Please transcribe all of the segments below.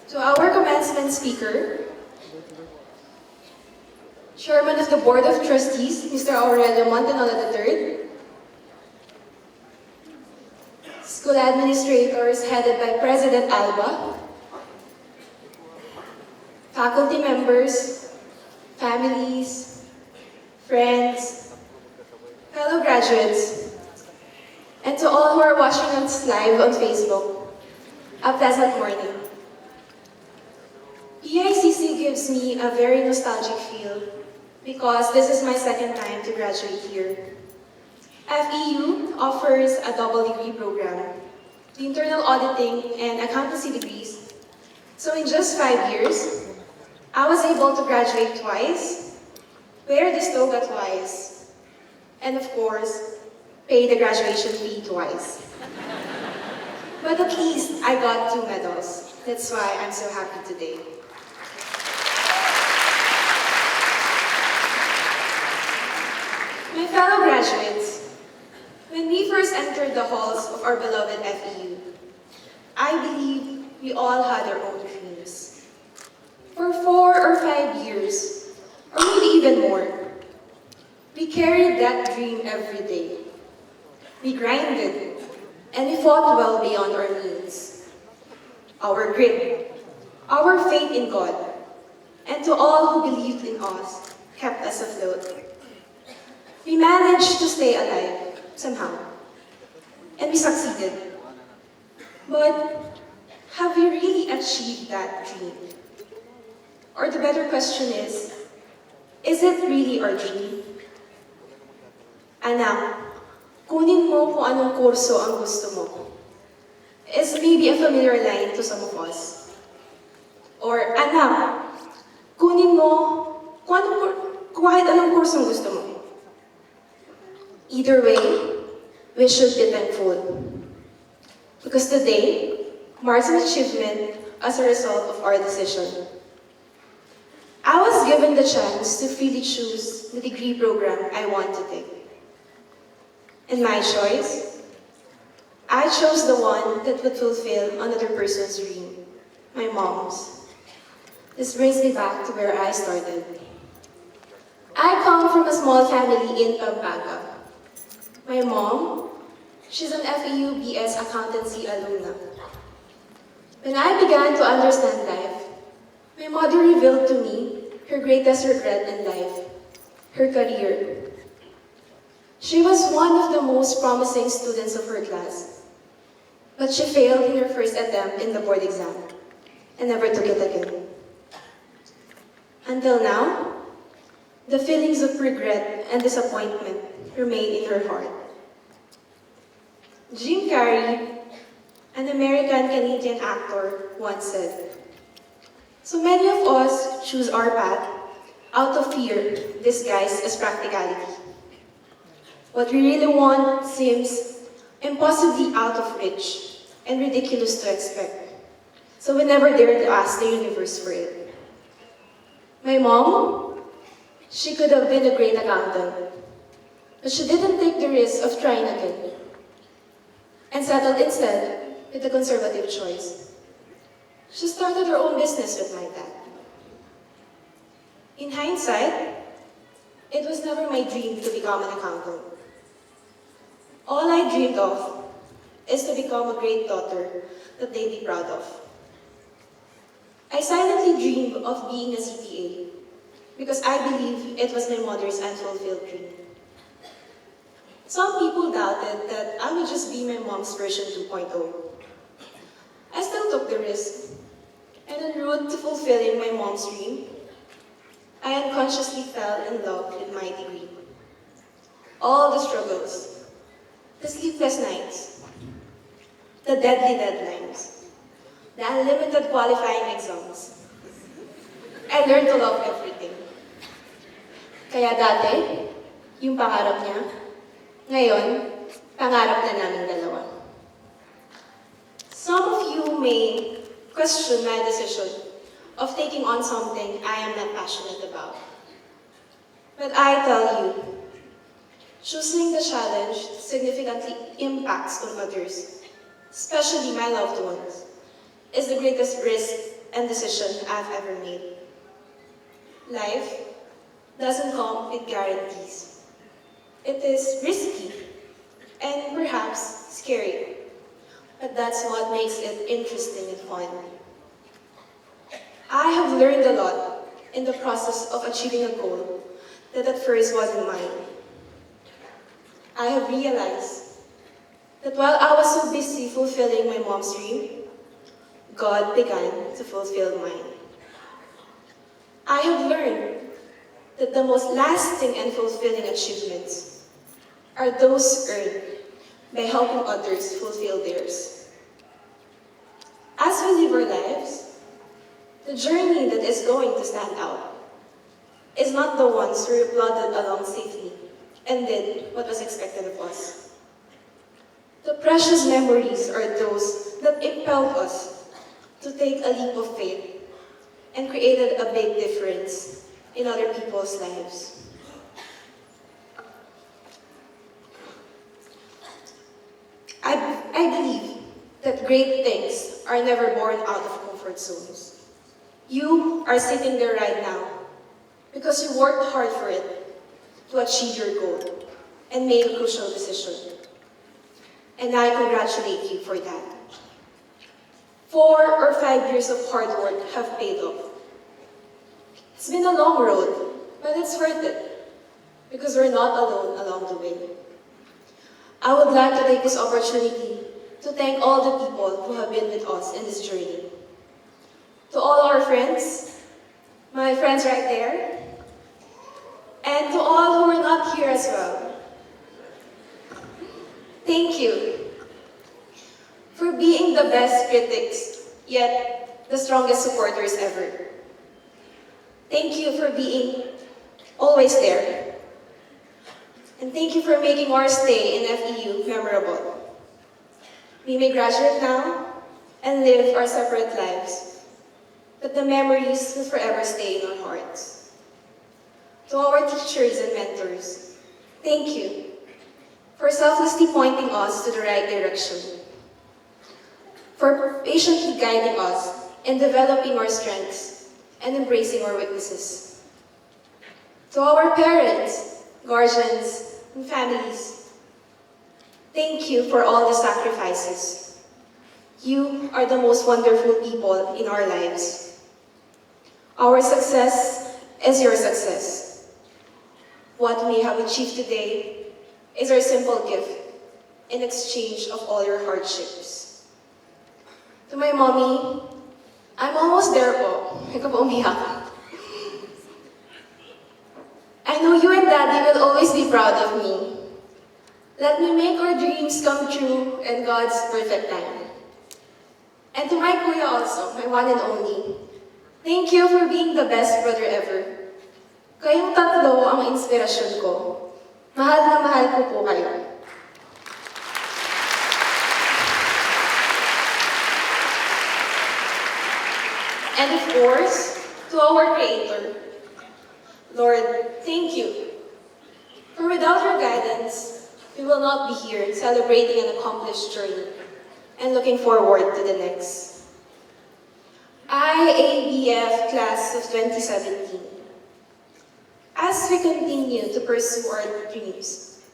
To our commencement speaker, Chairman of the Board of Trustees, Mr. Aurelio Montenola III, school administrators headed by President Alba, faculty members, families, friends, fellow graduates, and to all who are watching us live on Facebook, a pleasant morning. PICC gives me a very nostalgic feel because this is my second time to graduate here. FEU offers a double degree program, the internal auditing and accountancy degrees. So in just 5 years, I was able to graduate twice, wear this toga twice, and of course, pay the graduation fee twice. But at least I got 2 medals. That's why I'm so happy today. My fellow graduates, when we first entered the halls of our beloved FEU, I believe we all had our own dreams. For 4 or 5 years, or maybe even more, we carried that dream every day. We grinded, and we fought well beyond our means. Our grit, our faith in God, and to all who believed in us, kept us afloat. We managed to stay alive, somehow, and we succeeded. But have we really achieved that dream? Or the better question is it really our dream? Anak, kunin mo kung anong kurso ang gusto mo. Is maybe a familiar line to some of us. Or, anak, kunin mo kung kahit anong kursong gusto mo. Either way, we should be thankful. Because today marks an achievement as a result of our decision. I was given the chance to freely choose the degree program I want to take. In my choice, I chose the one that would fulfill another person's dream, my mom's. This brings me back to where I started. I come from a small family in Pampanga. My mom, she's an FEU BS accountancy alumna. When I began to understand life, my mother revealed to me her greatest regret in life, her career. She was one of the most promising students of her class, but she failed in her first attempt in the board exam and never took it again. Until now, the feelings of regret and disappointment remain in her heart. Jim Carrey, an American-Canadian actor, once said, "So many of us choose our path out of fear disguised as practicality. What we really want seems impossibly out of reach and ridiculous to expect, so we never dare to ask the universe for it." My mom, she could have been a great accountant, but she didn't take the risk of trying again and settled instead with a conservative choice. She started her own business with my dad. In hindsight, it was never my dream to become an accountant. All I dreamed of is to become a great daughter that they'd be proud of. I silently dreamed of being a CPA because I believe it was my mother's unfulfilled dream. Some people doubted that I would just be my mom's version 2.0. I still took the risk, and en route to fulfilling my mom's dream, I unconsciously fell in love with my degree. All the struggles, the sleepless nights, the deadly deadlines, the unlimited qualifying exams. I learned to love everything. Kaya dati, yung pangarap niya, ngayon, pangarap na namin dalawa. Some of you may question my decision of taking on something I am not passionate about. But I tell you, choosing the challenge significantly impacts on others, especially my loved ones, is the greatest risk and decision I've ever made. Life doesn't come with guarantees. It is risky and perhaps scary, but that's what makes it interesting and fun. I have learned a lot in the process of achieving a goal that at first wasn't mine. I have realized that while I was so busy fulfilling my mom's dream, God began to fulfill mine. I have learned that the most lasting and fulfilling achievements are those earned by helping others fulfill theirs. As we live our lives, the journey that is going to stand out is not the ones who plodded along safely and did what was expected of us. The precious memories are those that impelled us to take a leap of faith and created a big difference in other people's lives. I believe that great things are never born out of comfort zones. You are sitting there right now because you worked hard for it to achieve your goal and made a crucial decision. And I congratulate you for that. 4 or 5 years of hard work have paid off. It's been a long road, but it's worth it because we're not alone along the way. I would like to take this opportunity to thank all the people who have been with us in this journey. To all our friends, my friends right there, and to all who are not here as well. Thank you for being the best critics, yet the strongest supporters ever. Thank you for being always there. And thank you for making our stay in FEU memorable. We may graduate now and live our separate lives, but the memories will forever stay in our hearts. To our teachers and mentors, thank you for selflessly pointing us to the right direction, for patiently guiding us in developing our strengths and embracing our weaknesses. To our parents, guardians, and families, thank you for all the sacrifices. You are the most wonderful people in our lives. Our success is your success. What we have achieved today is our simple gift in exchange of all your hardships. To my mommy, I'm almost there po. Ikaw po umiyak. I know you and Daddy will always be proud of me. Let me make our dreams come true in God's perfect time. And to my kuya also, my one and only, thank you for being the best brother ever. Kayong tatlo ang inspirasyon ko. Mahal na mahal ko po kayo. And of course, to our Creator, Lord, thank you. For without your guidance, we will not be here celebrating an accomplished journey and looking forward to the next. IABF Class of 2017. As we continue to pursue our dreams,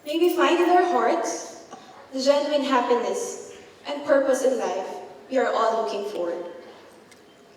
may we find in our hearts the genuine happiness and purpose in life we are all looking for.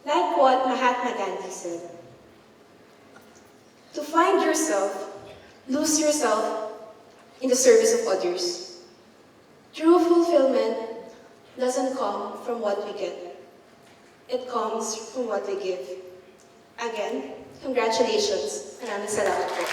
Like what Mahatma Gandhi said, to find yourself, lose yourself in the service of others. True fulfillment doesn't come from what we get. It comes from what we give. Again, congratulations. Maraming salamat po.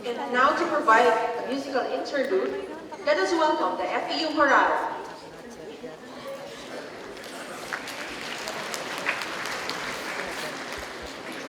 And now to provide a musical interlude, let us welcome the FEU Chorale.